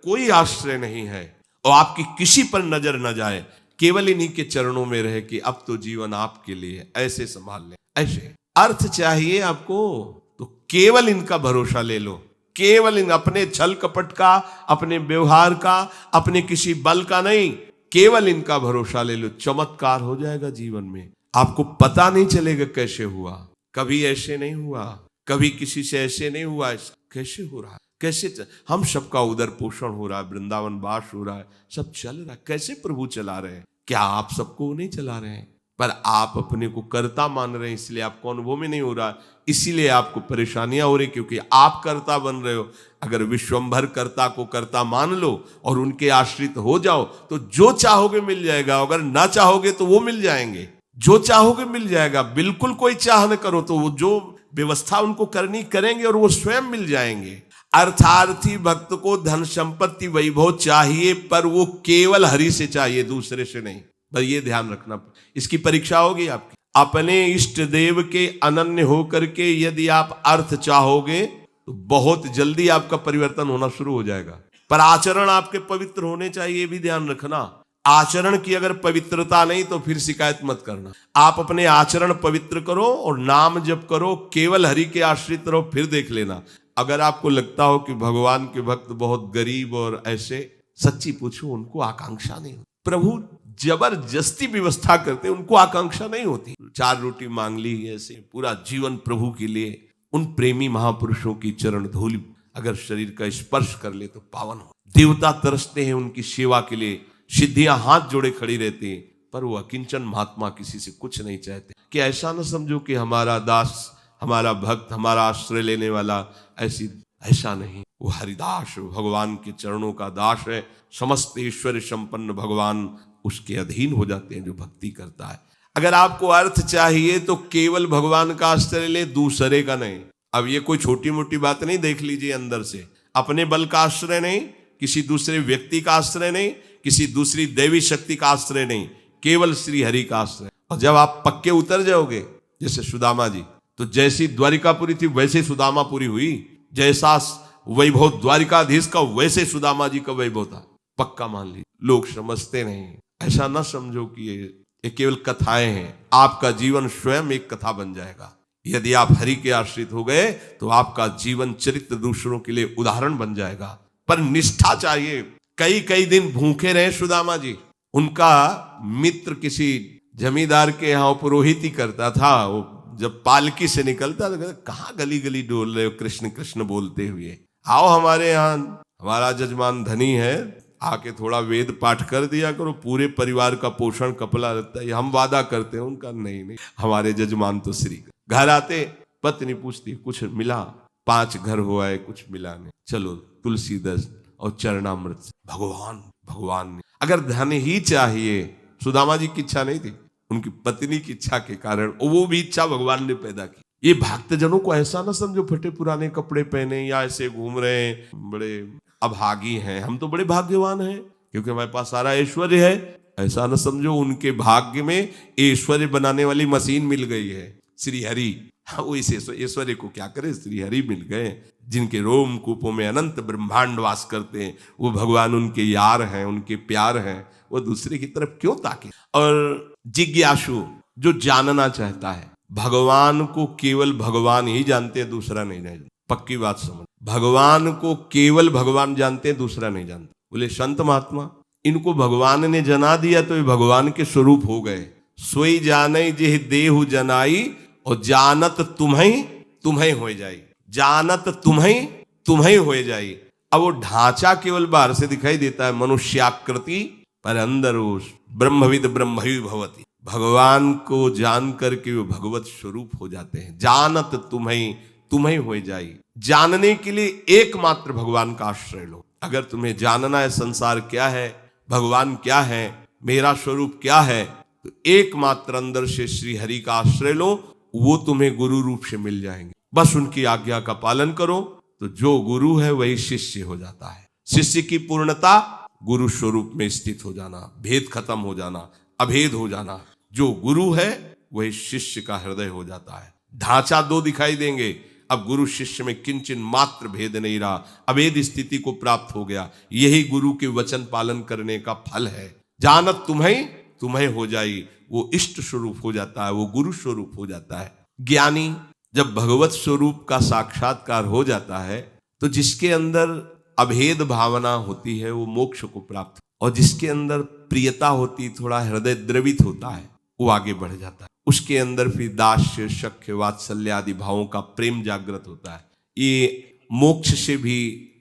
कोई आश्रय नहीं है और आपकी किसी पर नजर न जाए, केवल इन्हीं के चरणों में रहे कि अब तो जीवन आपके लिए, ऐसे संभाल ले। ऐसे अर्थ चाहिए आपको तो केवल इनका भरोसा ले लो, केवल इन अपने छल कपट का, अपने व्यवहार का, अपने किसी बल का नहीं, केवल इनका भरोसा ले लो। चमत्कार हो जाएगा जीवन में, आपको पता नहीं चलेगा कैसे हुआ। कभी ऐसे नहीं हुआ, कभी किसी से ऐसे नहीं हुआ, कैसे हो रहा है, कैसे हम सबका उदर पोषण हो रहा है, वृंदावन वास हो रहा है, सब चल रहा है। कैसे प्रभु चला रहे हैं? क्या आप सबको नहीं चला रहे हैं? पर आप अपने को कर्ता मान रहे हैं, इसलिए आपको अनुभव में नहीं हो रहा, इसीलिए आपको परेशानियां हो रही, क्योंकि आप कर्ता बन रहे हो। अगर विश्वंभर कर्ता को कर्ता मान लो और उनके आश्रित हो जाओ तो जो चाहोगे मिल जाएगा, अगर ना चाहोगे तो वो मिल जाएंगे। जो चाहोगे मिल जाएगा, बिल्कुल कोई चाह न करो तो वो जो व्यवस्था उनको करनी करेंगे और वो स्वयं मिल जाएंगे। अर्थार्थी भक्त को धन संपत्ति वैभव चाहिए, पर वो केवल हरि से चाहिए, दूसरे से नहीं। पर ये ध्यान रखना, इसकी परीक्षा होगी आपकी। अपने इष्ट देव के अनन्य होकर के यदि आप अर्थ चाहोगे तो बहुत जल्दी आपका परिवर्तन होना शुरू हो जाएगा। पर आचरण आपके पवित्र होने चाहिए, ये भी ध्यान रखना। आचरण की अगर पवित्रता नहीं तो फिर शिकायत मत करना। आप अपने आचरण पवित्र करो और नाम जप करो, केवल हरि के आश्रित रहो, फिर देख लेना। अगर आपको लगता हो कि भगवान के भक्त बहुत गरीब और ऐसे, सच्ची पूछो, उनको आकांक्षा नहीं होती। प्रभु जबरदस्ती व्यवस्था करते, उनको आकांक्षा नहीं होती। 4 रोटी मांग ली, ऐसे पूरा जीवन प्रभु के लिए। उन प्रेमी महापुरुषों की चरण धूलि अगर शरीर का स्पर्श कर ले तो पावन हो। देवता तरसते हैं उनकी सेवा के लिए, सिद्धियां हाथ जोड़े खड़ी रहती हैं, पर वो अकिंचन महात्मा किसी से कुछ नहीं चाहते। कि ऐसा न समझो कि हमारा दास, हमारा भक्त, हमारा आश्रय लेने वाला ऐसा नहीं। वो हरिदास, भगवान के चरणों का दास है। समस्त ऐश्वर्य संपन्न भगवान उसके अधीन हो जाते हैं जो भक्ति करता है। अगर आपको अर्थ चाहिए तो केवल भगवान का आश्रय ले, दूसरे का नहीं। अब ये कोई छोटी मोटी बात नहीं, देख लीजिए अंदर से। अपने बल का आश्रय नहीं, किसी दूसरे व्यक्ति का आश्रय नहीं, किसी दूसरी दैवी शक्ति का आश्रय नहीं, केवल श्री हरि का आश्रय। और जब आप पक्के उतर जाओगे, जैसे सुदामा जी, तो जैसी द्वारिकापुरी थी वैसे सुदामापुरी हुई। जैसा वैभव द्वारिकाधीश का वैसे सुदामा जी का वैभव था। पक्का मान लीजिए। लोग समझते नहीं, ऐसा ना समझो कि ये केवल कथाएं हैं। आपका जीवन स्वयं एक कथा बन जाएगा। यदि आप हरि के आश्रित हो गए तो आपका जीवन चरित्र दूसरों के लिए उदाहरण बन जाएगा। पर निष्ठा चाहिए। कई कई दिन भूखे रहे सुदामा जी। उनका मित्र किसी जमींदार के यहाँ पुरोहित ही करता था। वो जब पालकी से निकलता तो कहाँ गली गली डोल रहे हो कृष्ण कृष्ण बोलते हुए, आओ हमारे यहाँ, हमारा जजमान धनी है, आके थोड़ा वेद पाठ कर दिया करो, पूरे परिवार का पोषण कपला रहता है। हम वादा करते हैं। उनका नहीं, हमारे जजमान तो श्री। घर आते पत्नी पूछती कुछ मिला? 5 घर हो आए, कुछ मिला नहीं। चलो तुलसी दस और चरणामृत। भगवान ने अगर धन ही चाहिए, सुदामा जी की इच्छा नहीं थी, उनकी पत्नी की इच्छा के कारण वो भी इच्छा भगवान ने पैदा की। ये भक्तजनों को ऐसा ना समझो फटे पुराने कपड़े पहने या ऐसे घूम रहे हैं, बड़े अभागी हैं। हम तो बड़े भाग्यवान हैं क्योंकि हमारे पास सारा ऐश्वर्य है। ऐसा न समझो उनके भाग्य में ऐश्वर्य बनाने वाली मशीन मिल गई है, श्री हरि। वो इस ऐश्वर्य को क्या करे, श्री हरि मिल गए, जिनके रोम कूपों में अनंत ब्रह्मांड वास करते हैं। वो भगवान उनके यार हैं, उनके प्यार हैं। वो दूसरे की तरफ क्यों ताके? और जिज्ञासु जो जानना चाहता है, भगवान को केवल भगवान ही जानते हैं, दूसरा नहीं जानते। पक्की बात समझ, भगवान को केवल भगवान जानते हैं, दूसरा नहीं जानते। बोले संत महात्मा, इनको भगवान ने जना दिया तो ये भगवान के स्वरूप हो गए। सोई जाने जेह देहु जनाई, और जानत तुम्हें हो जाई। जानत तुम्हें हो जाई। अब वो ढांचा केवल बाहर से दिखाई देता है, मनुष्याकृति, पर अंदर वो ब्रह्मविद ब्रह्मवि भवति। भगवान को जान करके वो भगवत स्वरूप हो जाते हैं। जानत तुम्हें हो जाई। जानने के लिए एकमात्र भगवान का आश्रय लो। अगर तुम्हें जानना है संसार क्या है, भगवान क्या है, मेरा स्वरूप क्या है, तो एकमात्र अंदर से श्री हरि का आश्रय लो। वो तुम्हें गुरु रूप से मिल जाएंगे। बस उनकी आज्ञा का पालन करो तो जो गुरु है वही शिष्य हो जाता है। शिष्य की पूर्णता गुरु स्वरूप में स्थित हो जाना, भेद खत्म हो जाना, अभेद हो जाना। जो गुरु है वही शिष्य का हृदय हो जाता है। ढांचा 2 दिखाई देंगे, अब गुरु शिष्य में किंचन मात्र भेद नहीं रहा, अभेद स्थिति को प्राप्त हो गया। यही गुरु के वचन पालन करने का फल है। जानत तुम्हें तुम्हें हो जाई, वो इष्ट स्वरूप हो जाता है, वो गुरु स्वरूप हो जाता है। ज्ञानी जब भगवत स्वरूप का साक्षात्कार हो जाता है तो जिसके अंदर अभेद भावना होती है वो मोक्ष को प्राप्त, और जिसके अंदर प्रियता होती, थोड़ा हृदय द्रवित होता है, वो आगे बढ़ जाता है। उसके अंदर फिर दास्य शक्य वात्सल्य आदि भावों का प्रेम जागृत होता है। ये मोक्ष से भी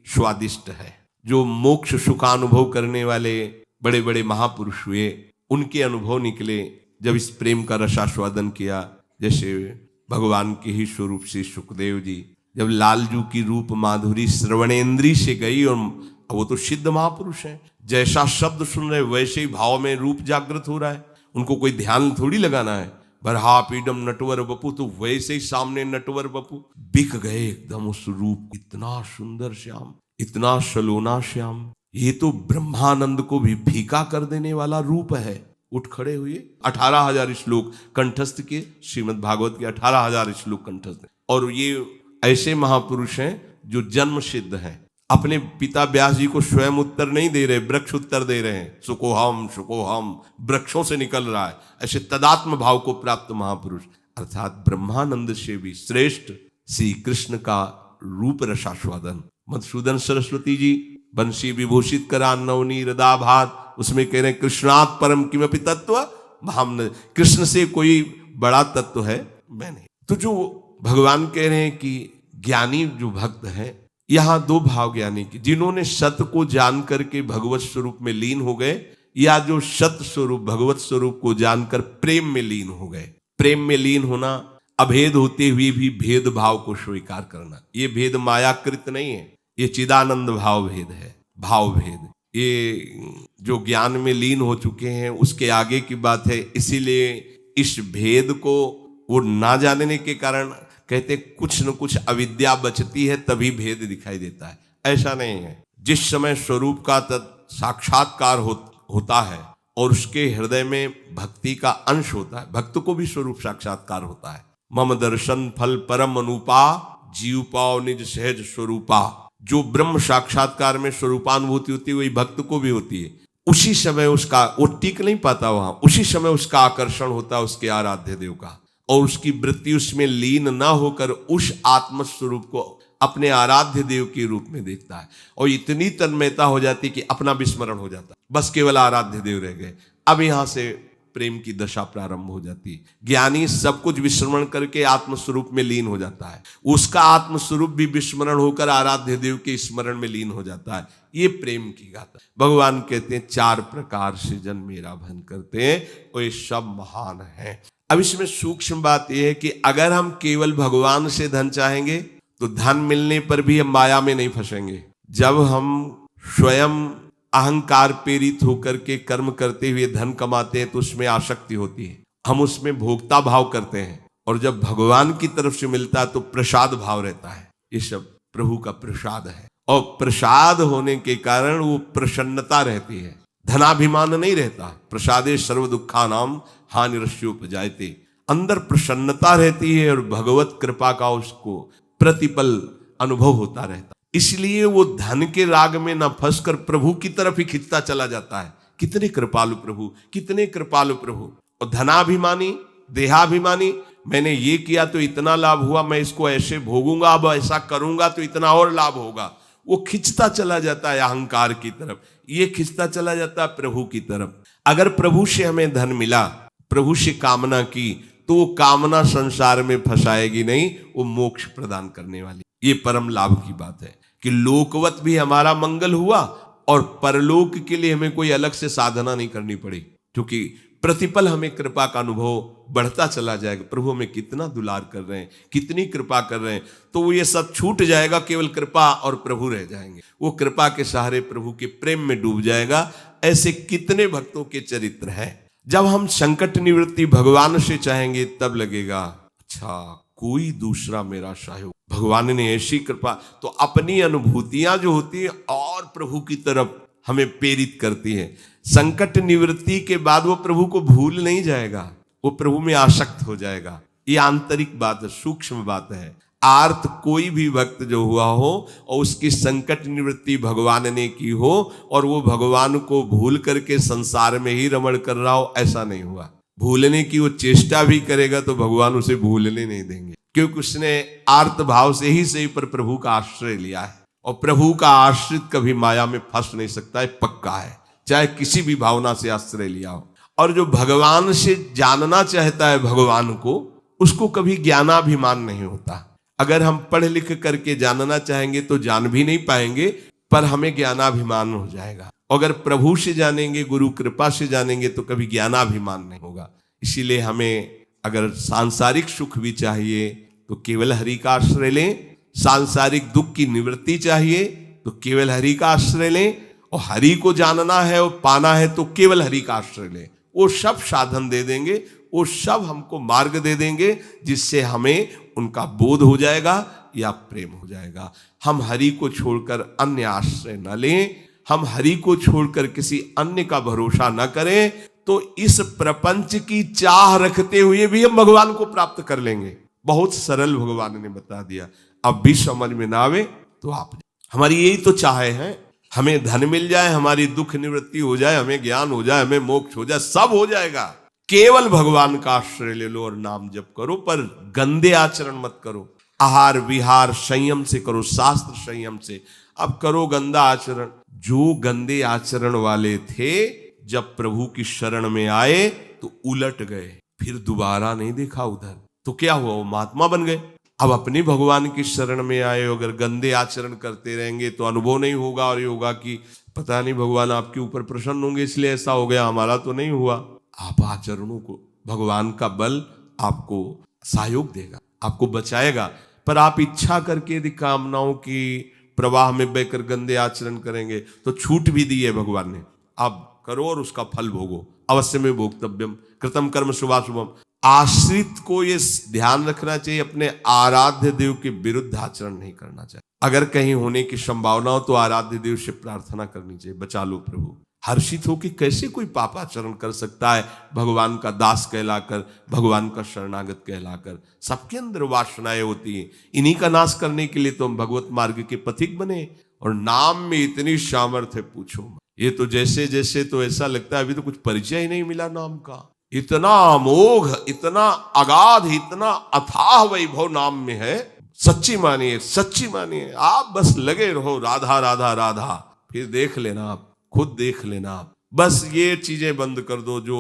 स्वादिष्ट है। जो मोक्ष सुखानुभव करने वाले बड़े बड़े महापुरुष हुए, उनके अनुभव निकले जब इस प्रेम का रसास्वादन किया। जैसे भगवान के ही स्वरूप से सुखदेव जी जब लालजू की रूप माधुरी श्रवणेन्द्री से गई, और वो तो सिद्ध महापुरुष हैं, जैसा शब्द सुन रहे वैसे ही भाव में रूप जागृत हो रहा है, उनको कोई ध्यान थोड़ी लगाना है। बरहा पीडम नटवर बपू, तो वैसे ही सामने नटवर बपू बिक गए एकदम उस रूप। इतना सुंदर श्याम, इतना सलोना श्याम, ये तो ब्रह्मानंद को भी फीका कर देने वाला रूप है। उठ खड़े हुए, 18,000 श्लोक कंठस्थ के, श्रीमद् भागवत के 18,000 श्लोक कंठस्थ। और ये ऐसे महापुरुष हैं जो जन्म सिद्ध हैं। अपने पिता व्यास जी को स्वयं उत्तर नहीं दे रहे, वृक्ष उत्तर दे रहे हैं। सुकोहम वृक्षों से निकल रहा है। ऐसे तदात्म भाव को प्राप्त महापुरुष, अर्थात ब्रह्मानंद से भी श्रेष्ठ श्री कृष्ण का रूप रसास्वादन। मधुसूदन सरस्वती जी बंशी विभूषित करा नवनी हृदाभात, उसमें कह रहे हैं कृष्णात् परम किमपि तत्व भामन, कृष्ण से कोई बड़ा तत्व है मैं नहीं। तो जो भगवान कह रहे हैं कि ज्ञानी जो भक्त है, यहां दो भाव ज्ञानी की, जिन्होंने सत को जान करके भगवत स्वरूप में लीन हो गए, या जो सत स्वरूप भगवत स्वरूप को जानकर प्रेम में लीन हो गए। प्रेम में लीन होना, अभेद होते हुए भी भेद भाव को स्वीकार करना। ये भेद मायाकृत नहीं है, ये चिदानंद भाव भेद है, भाव भेद। ये जो ज्ञान में लीन हो चुके हैं उसके आगे की बात है। इसीलिए इस भेद को वो ना जानने के कारण कहते कुछ न कुछ अविद्या बचती है, तभी भेद दिखाई देता है। ऐसा नहीं है। जिस समय स्वरूप का साक्षात्कार होता है और उसके हृदय में भक्ति का अंश होता है, भक्त को भी स्वरूप साक्षात्कार होता है। मम दर्शन फल परम अनुपा, जीव पाओ निज सहज स्वरूपा। जो ब्रह्म साक्षात्कार में स्वरूपानुभूति होती है वही भक्त को भी होती है। उसी समय उसका, वो टिक नहीं पाता वहां, उसी समय उसका आकर्षण होता है उसके आराध्य देव का, और उसकी वृत्ति उसमें लीन ना होकर उस आत्म स्वरूप को अपने आराध्य देव के रूप में देखता है। और इतनी तन्मयता हो जाती कि अपना विस्मरण हो जाता, बस केवल आराध्य देव रह गए। अब यहां से प्रेम की दशा प्रारंभ हो जाती है। ज्ञानी सब कुछ विस्मरण करके आत्मस्वरूप में लीन हो जाता है, उसका आत्मस्वरूप भी विस्मरण होकर आराध्य देव के स्मरण में लीन हो जाता है। ये प्रेम की गाथा। भगवान कहते हैं 4 प्रकार से जन मेरा भजन करते हैं और ये सब महान है। अब इसमें सूक्ष्म बात यह है कि अगर हम केवल भगवान से धन चाहेंगे तो धन मिलने पर भी हम माया में नहीं फंसेंगे। जब हम स्वयं अहंकार प्रेरित होकर के कर्म करते हुए धन कमाते हैं तो उसमें आसक्ति होती है, हम उसमें भोक्ता भाव करते हैं। और जब भगवान की तरफ से मिलता है तो प्रसाद भाव रहता है। ये सब प्रभु का प्रसाद है, और प्रसाद होने के कारण वो प्रसन्नता रहती है, धनाभिमान नहीं रहता। प्रसादे सर्व दुखा नाम हानिरस्योपजायते। अंदर प्रसन्नता रहती है और भगवत कृपा का उसको प्रतिपल अनुभव होता रहता। इसलिए वो धन के राग में न फंसकर प्रभु की तरफ ही खिंचता चला जाता है। कितने कृपालु प्रभु, कितने कृपालु प्रभु। और धनाभिमानी, देहाभिमानी, मैंने ये किया तो इतना लाभ हुआ, मैं इसको ऐसे भोगूंगा, अब ऐसा करूंगा तो इतना और लाभ होगा। वो खिंचता चला जाता है अहंकार की तरफ, ये खिंचता चला जाता है प्रभु की तरफ। अगर प्रभु से हमें धन मिला, प्रभु से कामना की, तो वो कामना संसार में फंसाएगी नहीं, वो मोक्ष प्रदान करने वाली। ये परम लाभ की बात है कि लोकवत भी हमारा मंगल हुआ और परलोक के लिए हमें कोई अलग से साधना नहीं करनी पड़ी, क्योंकि प्रतिपल हमें कृपा का अनुभव बढ़ता चला जाएगा। प्रभु हमें कितना दुलार कर रहे हैं, कितनी कृपा कर रहे हैं, तो वो ये सब छूट जाएगा, केवल कृपा और प्रभु रह जाएंगे। वो कृपा के सहारे प्रभु के प्रेम में डूब जाएगा। ऐसे कितने भक्तों के चरित्र हैं। जब हम संकट निवृत्ति भगवान से चाहेंगे तब लगेगा अच्छा कोई दूसरा मेरा सहयोग। भगवान ने ऐसी कृपा, तो अपनी अनुभूतियां जो होती है और प्रभु की तरफ हमें प्रेरित करती है। संकट निवृत्ति के बाद वो प्रभु को भूल नहीं जाएगा, वो प्रभु में आसक्त हो जाएगा। ये आंतरिक बात है, सूक्ष्म बात है। आर्त कोई भी भक्त जो हुआ हो और उसकी संकट निवृत्ति भगवान ने की हो और वो भगवान को भूल करके संसार में ही रमण कर रहा हो, ऐसा नहीं हुआ। भूलने की वो चेष्टा भी करेगा तो भगवान उसे भूलने नहीं देंगे, क्योंकि उसने आर्त भाव से ही सही पर प्रभु का आश्रय लिया है। और प्रभु का आश्रित कभी माया में फंस नहीं सकता है, पक्का है, चाहे किसी भी भावना से आश्रय लिया हो। और जो भगवान से जानना चाहता है भगवान को, उसको कभी ज्ञानाभिमान नहीं होता। अगर हम पढ़ लिख करके जानना चाहेंगे तो जान भी नहीं पाएंगे, पर हमें ज्ञानाभिमान हो जाएगा। अगर प्रभु से जानेंगे, गुरु कृपा से जानेंगे तो कभी ज्ञानाभिमान नहीं होगा। इसीलिए हमें अगर सांसारिक सुख भी चाहिए तो केवल हरि का आश्रय लें, सांसारिक दुख की निवृत्ति चाहिए तो केवल हरि का आश्रय लें, और हरि को जानना है और पाना है तो केवल हरि का आश्रय लें। वो सब साधन दे देंगे, वो सब हमको मार्ग दे देंगे, जिससे हमें उनका बोध हो जाएगा या प्रेम हो जाएगा। हम हरि को छोड़कर अन्य आश्रय न लें, हम हरि को छोड़कर किसी अन्य का भरोसा न करें, तो इस प्रपंच की चाह रखते हुए भी हम भगवान को प्राप्त कर लेंगे। बहुत सरल भगवान ने बता दिया। अब भी समझ में ना आवे तो आप, हमारी यही तो चाह है, हमें धन मिल जाए, हमारी दुख निवृत्ति हो जाए, हमें ज्ञान हो जाए, हमें मोक्ष हो जाए, सब हो जाएगा। केवल भगवान का आश्रय ले लो और नाम जप करो, पर गंदे आचरण मत करो। आहार विहार संयम से करो, शास्त्र संयम से। अब करो गंदा आचरण। जो गंदे आचरण वाले थे जब प्रभु की शरण में आए तो उलट गए, फिर दोबारा नहीं देखा उधर, तो क्या हुआ, वो महात्मा बन गए। अब अपने भगवान की शरण में आए, अगर गंदे आचरण करते रहेंगे तो अनुभव नहीं होगा, और ये होगा कि पता नहीं भगवान आपके ऊपर प्रसन्न होंगे इसलिए ऐसा हो गया, हमारा तो नहीं हुआ। आप आचरणों को, भगवान का बल आपको सहयोग देगा, आपको बचाएगा। पर आप इच्छा करके यदि कामनाओं की प्रवाह में बहकर गंदे आचरण करेंगे तो छूट भी दी है भगवान ने, आप करो और उसका फल भोगो। अवश्य में भोक्तव्यम कृतम कर्म शुभाशुभम। आश्रित को ये ध्यान रखना चाहिए, अपने आराध्य देव के विरुद्ध आचरण नहीं करना चाहिए। अगर कहीं होने की संभावना हो तो आराध्य देव से प्रार्थना करनी चाहिए, बचा लो प्रभु। हर्षित हो कि कैसे कोई पापाचरण कर सकता है भगवान का दास कहलाकर, भगवान का शरणागत कहलाकर। सबके अंदर वासनाएं होती हैं, इन्हीं का नाश करने के लिए तो हम भगवत मार्ग के पथिक बने। और नाम में इतनी सामर्थ्य पूछो मत। ये तो जैसे जैसे तो ऐसा लगता है अभी तो कुछ परिचय ही नहीं मिला नाम का। इतना अमोघ, इतना अगाध, इतना अथाह वैभव नाम में है। सच्ची मानिए, सच्ची मानिए, आप बस लगे रहो राधा राधा राधा, फिर देख लेना आप, खुद देख लेना आप। बस ये चीजें बंद कर दो जो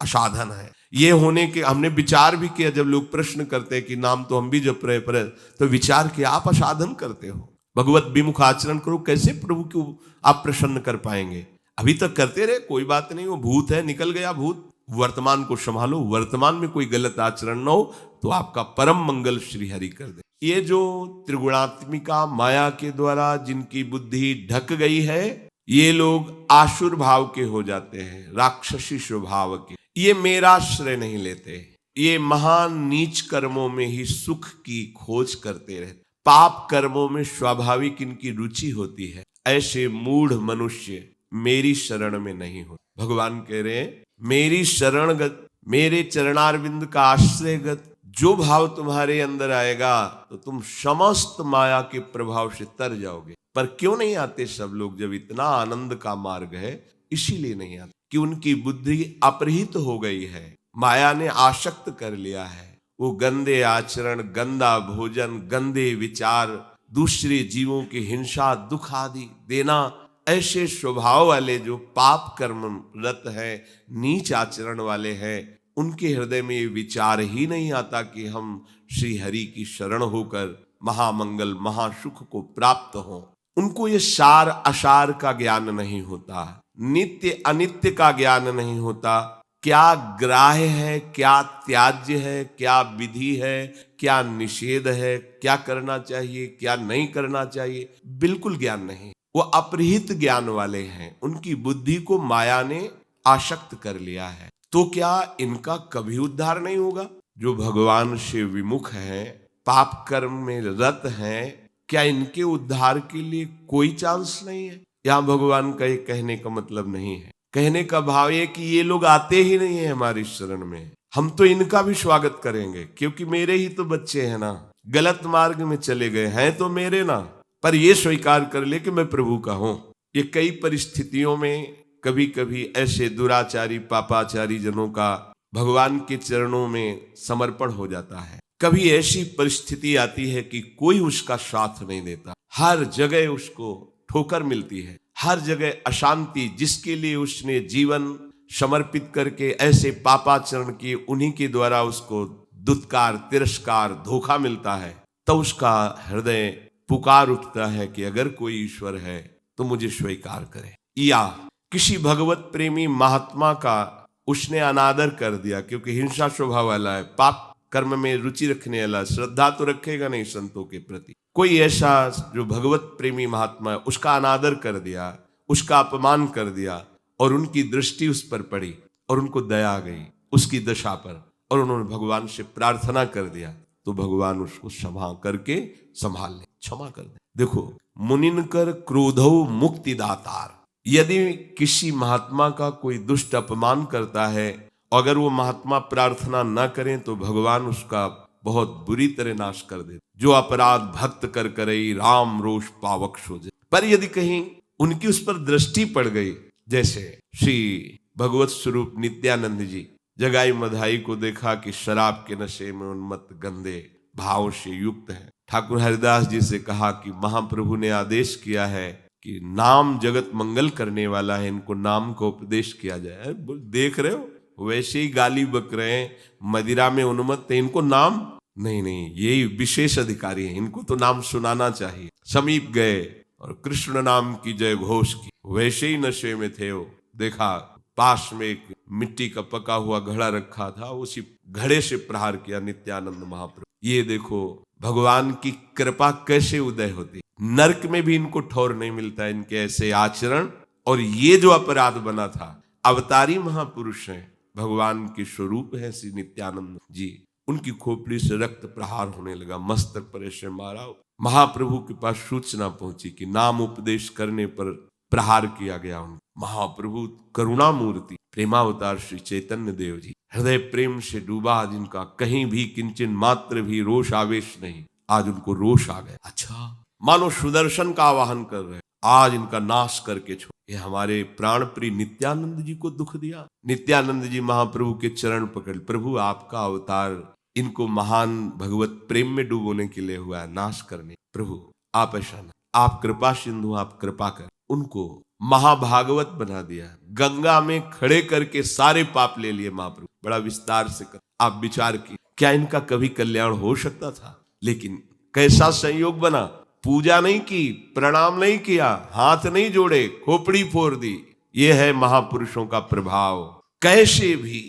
असाधन है। ये होने के हमने विचार भी किया, जब लोग प्रश्न करते हैं कि नाम तो हम भी जप रहे, पर तो विचार किया आप असाधन करते हो, भगवत विमुख आचरण करो, कैसे प्रभु को आप प्रसन्न कर पाएंगे। अभी तक करते रहे, कोई बात नहीं, वो भूत है, निकल गया भूत। वर्तमान को संभालो, वर्तमान में कोई गलत आचरण न हो तो आपका परम मंगल श्री हरि कर दे। ये जो त्रिगुणात्मिका माया के द्वारा जिनकी बुद्धि ढक गई है, ये लोग आसुर भाव के हो जाते हैं, राक्षसी स्वभाव के। ये मेरा आश्रय नहीं लेते, ये महान नीच कर्मों में ही सुख की खोज करते रहते। पाप कर्मों में स्वाभाविक इनकी रुचि होती है। ऐसे मूढ़ मनुष्य मेरी शरण में नहीं हो। भगवान कह रहे हैं मेरी शरणगत, मेरे चरणारविंद का आश्रयगत जो भाव तुम्हारे अंदर आएगा तो तुम समस्त माया के प्रभाव से तर जाओगे। पर क्यों नहीं आते सब लोग, जब इतना आनंद का मार्ग है, इसीलिए नहीं आते कि उनकी बुद्धि अपहृत हो गई है, माया ने आसक्त कर लिया है। वो गंदे आचरण, गंदा भोजन, गंदे विचार, दूसरे जीवों की हिंसा, दुख आदि देना, ऐसे स्वभाव वाले जो पाप कर्म रत है, नीच आचरण वाले हैं, उनके हृदय में ये विचार ही नहीं आता कि हम श्री हरि की शरण होकर महामंगल महासुख को प्राप्त हो। उनको ये सार असार का ज्ञान नहीं होता, नित्य अनित्य का ज्ञान नहीं होता। क्या ग्राह्य है, क्या त्याज्य है, क्या विधि है, क्या निषेध है, क्या करना चाहिए, क्या नहीं करना चाहिए, बिल्कुल ज्ञान नहीं। वो अपहृत ज्ञान वाले हैं, उनकी बुद्धि को माया ने आसक्त कर लिया है। तो क्या इनका कभी उद्धार नहीं होगा? जो भगवान से विमुख हैं, पाप कर्म में रत हैं, क्या इनके उद्धार के लिए कोई चांस नहीं है? यहाँ भगवान का ये कहने का मतलब नहीं है। कहने का भाव ये कि ये लोग आते ही नहीं है हमारी शरण में, हम तो इनका भी स्वागत करेंगे, क्योंकि मेरे ही तो बच्चे हैं ना। गलत मार्ग में चले गए हैं तो मेरे ना, पर ये स्वीकार कर ले कि मैं प्रभु का हूं। ये कई परिस्थितियों में कभी कभी ऐसे दुराचारी पापाचारी जनों का भगवान के चरणों में समर्पण हो जाता है। कभी ऐसी परिस्थिति आती है कि कोई उसका साथ नहीं देता, हर जगह उसको ठोकर मिलती है, हर जगह अशांति, जिसके लिए उसने जीवन समर्पित करके ऐसे पापाचरण किए, उन्हीं के द्वारा उसको दुत्कार, तिरस्कार, धोखा मिलता है। तो उसका हृदय पुकार उठता है कि अगर कोई ईश्वर है तो मुझे स्वीकार करे। या किसी भगवत प्रेमी महात्मा का उसने अनादर कर दिया, क्योंकि हिंसा स्वभाव वाला है, पाप कर्म में रुचि रखने वाला, श्रद्धा तो रखेगा नहीं संतों के प्रति। कोई ऐसा जो भगवत प्रेमी महात्मा है उसका अनादर कर दिया, उसका अपमान कर दिया, और उनकी दृष्टि उस पर पड़ी और उनको दया आ गई उसकी दशा पर, और उन्होंने भगवान से प्रार्थना कर दिया, तो भगवान उसको क्षमा करके संभाल ले, क्षमा कर दे। देखो, मुनिन कर क्रोधौ मुक्ति दातार। यदि किसी महात्मा का कोई दुष्ट अपमान करता है, अगर वो महात्मा प्रार्थना न करें तो भगवान उसका बहुत बुरी तरह नाश कर दे। जो अपराध भक्त कर करई राम रोष पावक सोजे। पर यदि कहीं उनकी उस पर दृष्टि पड़ गई, जैसे श्री भगवत स्वरूप नित्यानंद जी जगाई मधाई को देखा कि शराब के नशे में उन्मत्त गंदे भाव से युक्त है, ठाकुर हरिदास जी से कहा कि महाप्रभु ने आदेश किया है कि नाम जगत मंगल करने वाला है, इनको नाम को उपदेश किया जाए। देख रहे हो वैसे ही गाली बक रहे हैं, मदिरा में उन्मत्त है, इनको नाम नहीं, यही विशेष अधिकारी है, इनको तो नाम सुनाना चाहिए। समीप गए और कृष्ण नाम की जय घोष की, वैसे ही नशे में थे वो। देखा पास में एक मिट्टी का पका हुआ घड़ा रखा था, उसी घड़े से प्रहार किया नित्यानंद महाप्रभु। ये देखो भगवान की कृपा कैसे उदय होती। नरक में भी इनको ठौर नहीं मिलता इनके ऐसे आचरण। और ये जो अपराध बना था, अवतारी महापुरुष हैं, भगवान के स्वरूप है श्री नित्यानंद जी। उनकी खोपड़ी से रक्त प्रहार होने लगा, मस्तक पर ऐसे मारा। महाप्रभु के पास सूचना पहुंची कि नाम उपदेश करने पर प्रहार किया गया। महाप्रभु करुणा मूर्ति प्रेमावतार श्री चैतन्य देव जी, हृदय प्रेम से डूबा, जिनका कहीं भी किंचन मात्र भी रोष आवेश नहीं, आज उनको रोष आ गया। अच्छा, मानो सुदर्शन का आवाहन कर रहे, आज इनका नाश करके छोड़। ये हमारे प्राण प्रिय नित्यानंद जी को दुख दिया। नित्यानंद जी महाप्रभु के चरण पकड़, प्रभु आपका अवतार इनको महान भगवत प्रेम में डूबोने के लिए हुआ है, नाश करने। प्रभु आप ऐसा न, आप कृपा सिंधु, आप कृपा कर। उनको महाभागवत बना दिया, गंगा में खड़े करके सारे पाप ले लिए महाप्रभु। बड़ा विस्तार से कर आप विचार किए, क्या इनका कभी कल्याण हो सकता था? लेकिन कैसा संयोग बना, पूजा नहीं की, प्रणाम नहीं किया, हाथ नहीं जोड़े, खोपड़ी फोड़ दी। ये है महापुरुषों का प्रभाव। कैसे भी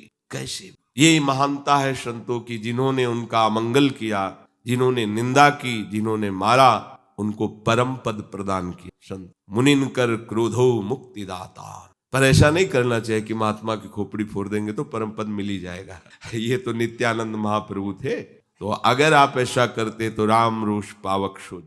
ये महानता है संतों की, जिन्होंने उनका अमंगल किया, जिन्होंने निंदा की, जिन्होंने मारा, उनको परम पद प्रदान किया। संत मुनिन कर क्रोधो मुक्ति दाता। पर ऐसा नहीं करना चाहिए कि महात्मा की खोपड़ी फोड़ देंगे तो परम पद मिल ही जाएगा। ये तो नित्यानंद महाप्रभु थे, तो अगर आप ऐसा करते तो राम रोष पावक सोजे।